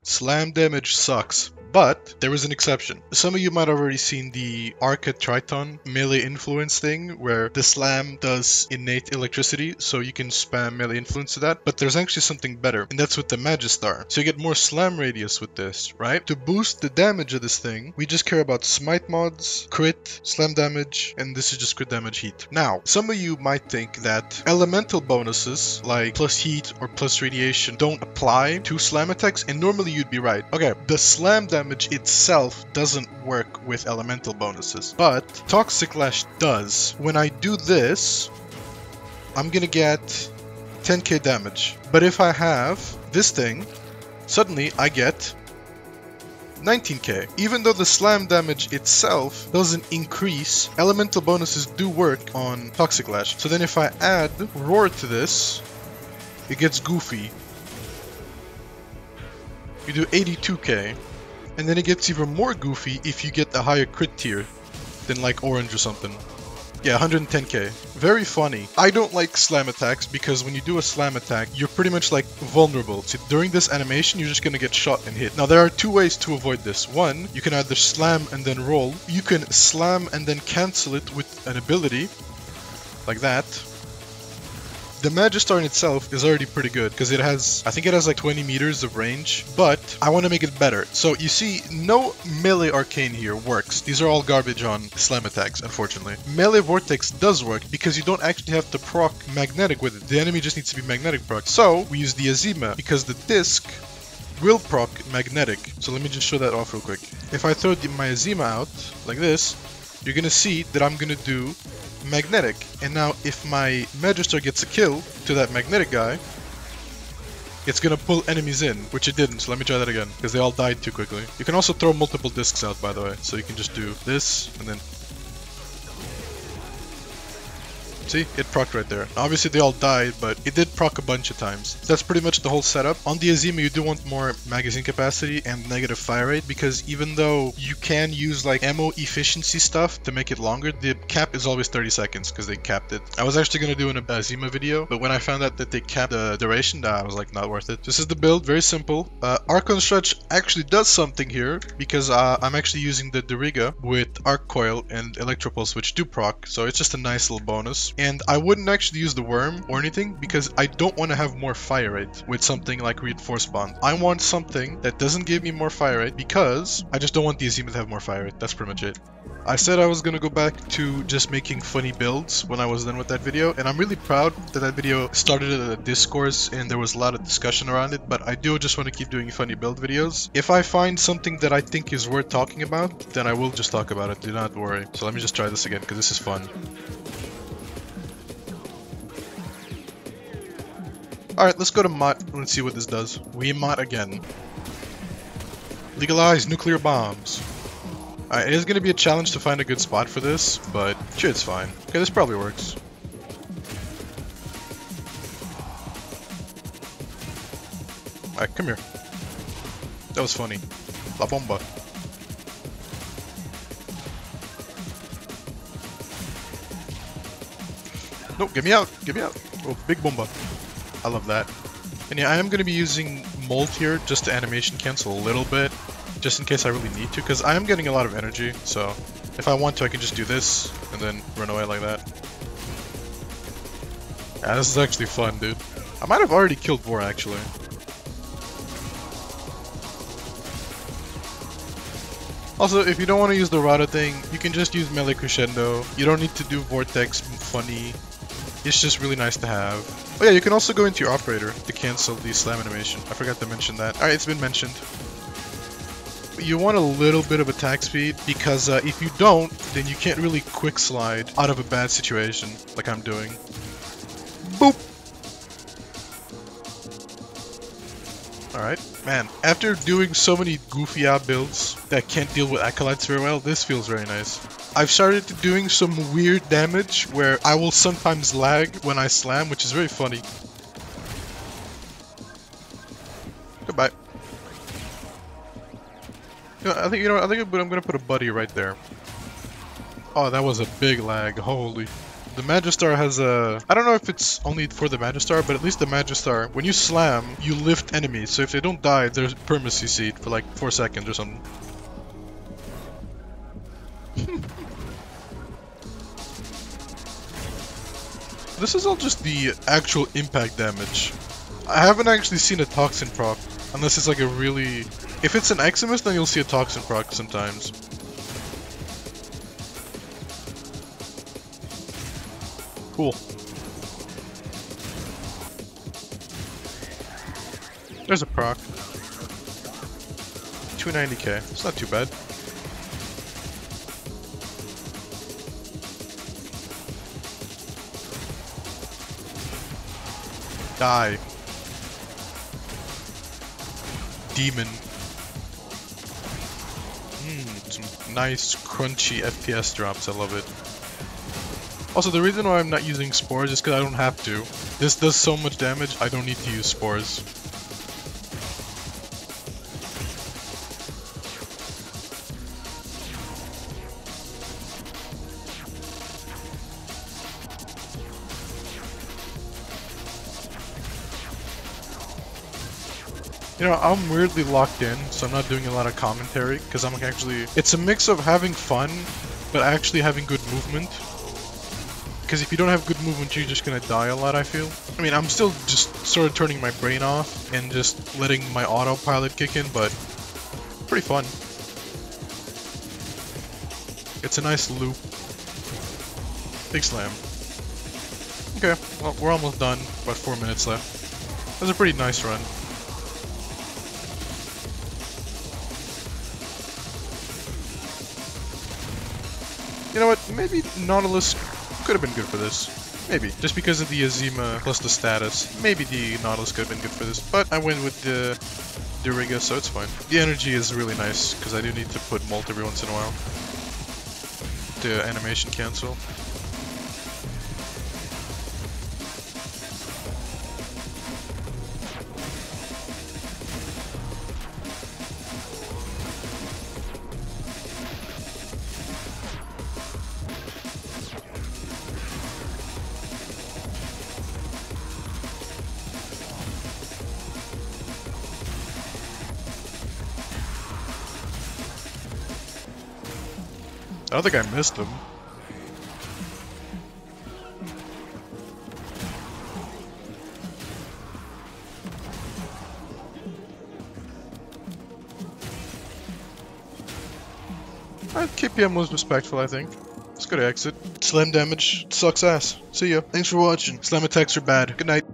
Slam damage sucks. But there is an exception. Some of you might have already seen the Arca Triton melee influence thing where the slam does innate electricity, so you can spam melee influence to that. But there's actually something better, and that's with the Magistar. So you get more slam radius with this, right? To boost the damage of this thing, we just care about smite mods, crit, slam damage, and this is just crit damage heat. Now, some of you might think that elemental bonuses like plus heat or plus radiation don't apply to slam attacks, and normally you'd be right. Okay, the slam damage itself doesn't work with elemental bonuses, but Toxic Lash does. When I do this, I'm gonna get 10k damage. But if I have this thing, suddenly I get 19k. Even though the slam damage itself doesn't increase, elemental bonuses do work on Toxic Lash. So then if I add Roar to this, it gets goofy. You do 82k. And then it gets even more goofy if you get a higher crit tier than like Orange or something. Yeah, 110k. Very funny. I don't like slam attacks because when you do a slam attack, you're pretty much like vulnerable. So during this animation, you're just gonna get shot and hit. Now there are two ways to avoid this. One, you can either slam and then roll. You can slam and then cancel it with an ability, like that. The Magistar in itself is already pretty good because it has, I think it has like 20 meters of range, but I want to make it better. So you see, no melee arcane here works. These are all garbage on slam attacks, unfortunately. Melee vortex does work because you don't actually have to proc magnetic with it. The enemy just needs to be magnetic proc. So we use the Azima because the disc will proc magnetic. So let me just show that off real quick. If I throw my Azima out like this, you're gonna see that I'm gonna do magnetic. And now if my Magistar gets a kill to that magnetic guy, it's gonna pull enemies in, which it didn't. So let me try that again because they all died too quickly. You can also throw multiple discs out, by the way, so you can just do this and then see, it procced right there. Obviously they all died, but it did proc a bunch of times. So that's pretty much the whole setup. On the Azima, you do want more magazine capacity and negative fire rate, because even though you can use like ammo efficiency stuff to make it longer, the cap is always 30 seconds because they capped it. I was actually going to do an Azima video, but when I found out that they capped the duration, I was like, not worth it. This is the build, very simple. Archon Stretch actually does something here because I'm actually using the Deriga with Arc Coil and Electropulse, which do proc, so it's just a nice little bonus. And I wouldn't actually use the worm or anything because I don't want to have more fire rate with something like Reinforced Bond. I want something that doesn't give me more fire rate because I just don't want the Azima to have more fire rate. That's pretty much it. I said I was going to go back to just making funny builds when I was done with that video, and I'm really proud that that video started at a discourse and there was a lot of discussion around it, but I do just want to keep doing funny build videos. If I find something that I think is worth talking about, then I will just talk about it, do not worry. So let me just try this again because this is fun. Alright, let's go to Mott and see what this does. We Mott again. Legalize nuclear bombs. Alright, it is going to be a challenge to find a good spot for this, but sure, it's fine. Okay, this probably works. Alright, come here. That was funny. La bomba. No, get me out! Get me out! Oh, big bomba. I love that. And yeah, I am going to be using Molt here just to animation cancel a little bit, just in case I really need to, because I am getting a lot of energy, so if I want to, I can just do this and then run away like that. Yeah, this is actually fun, dude. I might have already killed Vor, actually. Also, if you don't want to use the Rada thing, you can just use Melee Crescendo. You don't need to do Vortex Funny. It's just really nice to have. Oh yeah, you can also go into your operator to cancel the slam animation. I forgot to mention that. Alright, it's been mentioned. You want a little bit of attack speed because if you don't, then you can't really quick slide out of a bad situation like I'm doing. Boop! Alright, man, after doing so many goofy out builds that can't deal with acolytes very well, this feels very nice. I've started doing some weird damage where I will sometimes lag when I slam, which is very funny. Goodbye. I think I'm gonna put a buddy right there. Oh, that was a big lag. Holy. The Magistar has a... I don't know if it's only for the Magistar, but at least the Magistar, when you slam, you lift enemies. So if they don't die, there's perma-CC for like 4 seconds or something. This is all just the actual impact damage. I haven't actually seen a Toxin proc, unless it's like a really... If it's an Eximus, then you'll see a Toxin proc sometimes. Cool. There's a proc. 290k. It's not too bad. Die. Demon. Some nice crunchy FPS drops. I love it. Also, the reason why I'm not using spores is because I don't have to. This does so much damage, I don't need to use spores. You know, I'm weirdly locked in, so I'm not doing a lot of commentary, because I'm actually... It's a mix of having fun, but actually having good movement. Because if you don't have good movement, you're just gonna die a lot, I feel. I mean, I'm still just sort of turning my brain off, and just letting my autopilot kick in, but... pretty fun. It's a nice loop. Big slam. Okay, well, we're almost done. About 4 minutes left. That was a pretty nice run. You know what, maybe Nautilus could have been good for this. Maybe. Just because of the Azima plus the status. Maybe the Nautilus could have been good for this. But I went with the Duriga, so it's fine. The energy is really nice, because I do need to put Molt every once in a while. The animation cancel. I don't think I missed him. KPM was respectful, I think. It's good exit. Slam damage sucks ass. See ya. Thanks for watching. Slam attacks are bad. Good night.